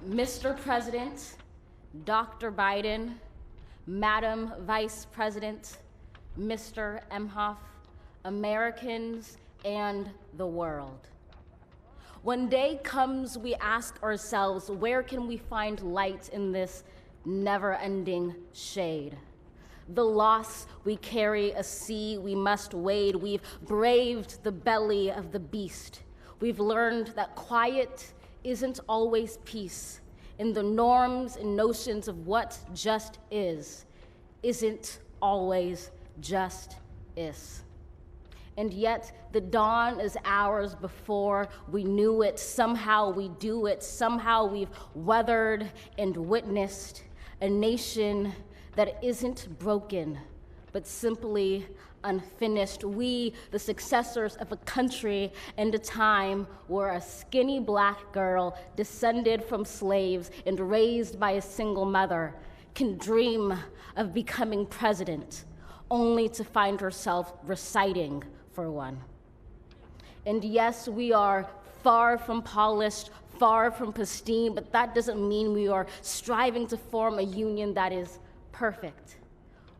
Mr. President, Dr. Biden, Madam Vice President, Mr. Emhoff, Americans, and the world. When day comes, we ask ourselves, where can we find light in this never-ending shade? The loss we carry, a sea we must wade. We've braved the belly of the beast. We've learned that quiet isn't always peace, and the norms and notions of what just isn't always just is. And yet the dawn is ours before we knew it. Somehow we do it. Somehow we've weathered and witnessed a nation that isn't broken, but simply unfinished. We, the successors of a country and a time where a skinny black girl descended from slaves and raised by a single mother can dream of becoming president, only to find herself reciting for one. And yes, we are far from polished, far from pristine, but that doesn't mean we are striving to form a union that is perfect.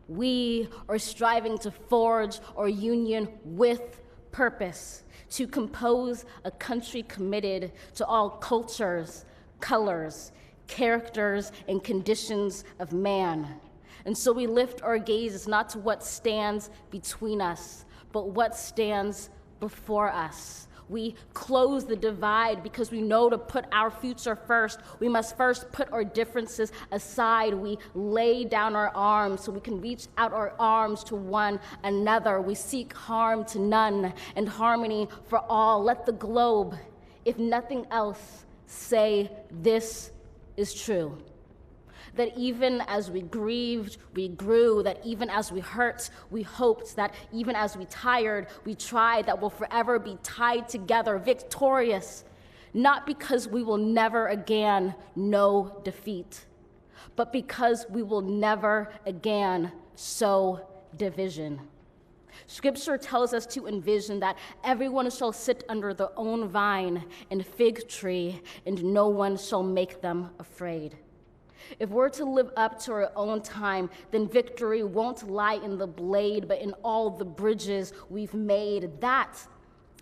We are striving to forge our union with purpose, to compose a country committed to all cultures, colors, characters, and conditions of man. And so we lift our gazes not to what stands between us, but what stands before us. We close the divide because we know to put our future first. We must first put our differences aside. We lay down our arms so we can reach out our arms to one another. We seek harm to none and harmony for all. Let the globe, if nothing else, say this is true. That even as we grieved, we grew, that even as we hurt, we hoped, that even as we tired, we tried, that we'll forever be tied together, victorious, not because we will never again know defeat, but because we will never again sow division. Scripture tells us to envision that everyone shall sit under their own vine and fig tree, and no one shall make them afraid. If we're to live up to our own time, then victory won't lie in the blade, but in all the bridges we've made. That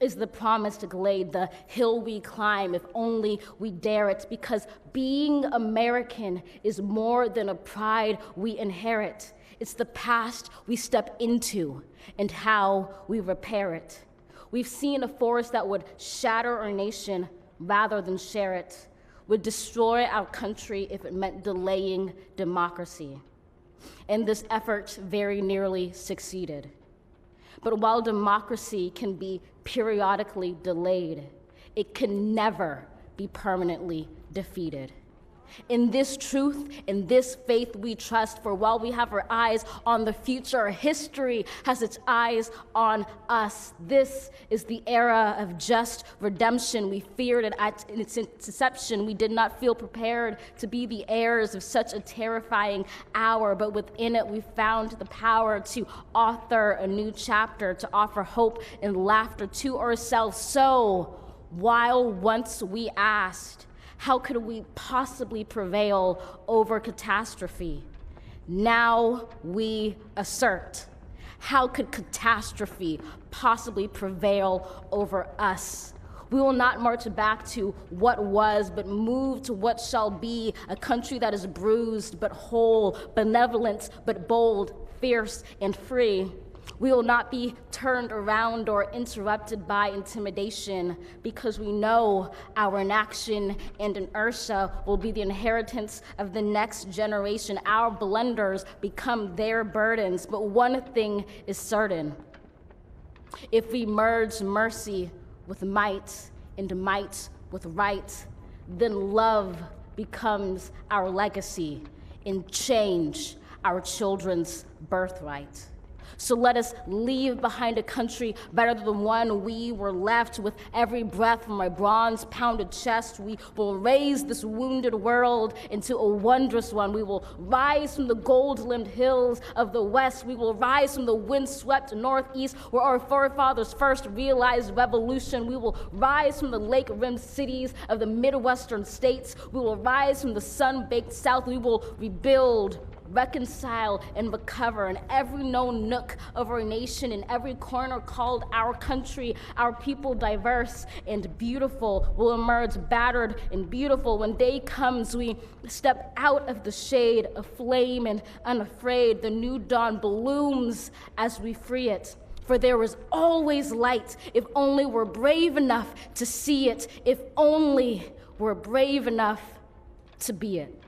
is the promised glade, the hill we climb, if only we dare it, because being American is more than a pride we inherit. It's the past we step into and how we repair it. We've seen a force that would shatter our nation rather than share it, would destroy our country if it meant delaying democracy. And this effort very nearly succeeded. But while democracy can be periodically delayed, it can never be permanently defeated. In this truth, in this faith we trust, for while we have our eyes on the future, history has its eyes on us. This is the era of just redemption. We feared it at its inception. We did not feel prepared to be the heirs of such a terrifying hour, but within it we found the power to author a new chapter, to offer hope and laughter to ourselves. So, while once we asked, how could we possibly prevail over catastrophe? Now we assert, how could catastrophe possibly prevail over us? We will not march back to what was, but move to what shall be, a country that is bruised but whole, benevolent but bold, fierce and free. We will not be turned around or interrupted by intimidation, because we know our inaction and inertia will be the inheritance of the next generation. Our blunders become their burdens. But one thing is certain: if we merge mercy with might and might with right, then love becomes our legacy and change our children's birthright. So let us leave behind a country better than the one we were left. With every breath from my bronze-pounded chest, we will raise this wounded world into a wondrous one. We will rise from the gold-limbed hills of the West. We will rise from the wind-swept Northeast, where our forefathers first realized revolution. We will rise from the lake-rimmed cities of the Midwestern states. We will rise from the sun-baked South. We will rebuild, reconcile, and recover in every known nook of our nation, in every corner called our country. Our people, diverse and beautiful, will emerge battered and beautiful. When day comes, we step out of the shade, aflame and unafraid. The new dawn blooms as we free it. For there is always light, if only we're brave enough to see it, if only we're brave enough to be it.